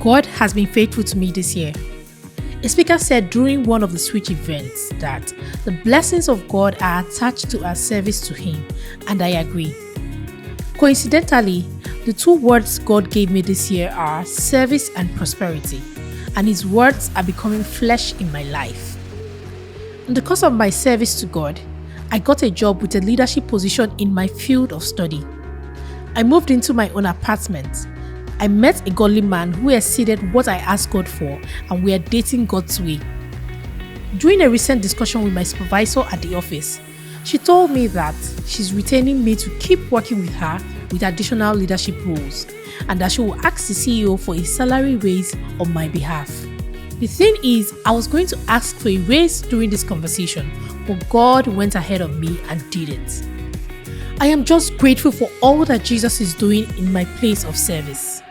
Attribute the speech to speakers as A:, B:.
A: God has been faithful to me this year. A speaker said during one of the Switch events that the blessings of God are attached to our service to Him, and I agree. Coincidentally, the two words God gave me this year are service and prosperity, and His words are becoming flesh in my life. In the course of my service to God, I got a job with a leadership position in my field of study. I moved into my own apartment. I met a godly man who exceeded what I asked God for, and we are dating God's way. During a recent discussion with my supervisor at the office, she told me that she's retaining me to keep working with her with additional leadership roles, and that she will ask the CEO for a salary raise on my behalf. The thing is, I was going to ask for a raise during this conversation, but God went ahead of me and did it. I am just grateful for all that Jesus is doing in my place of service.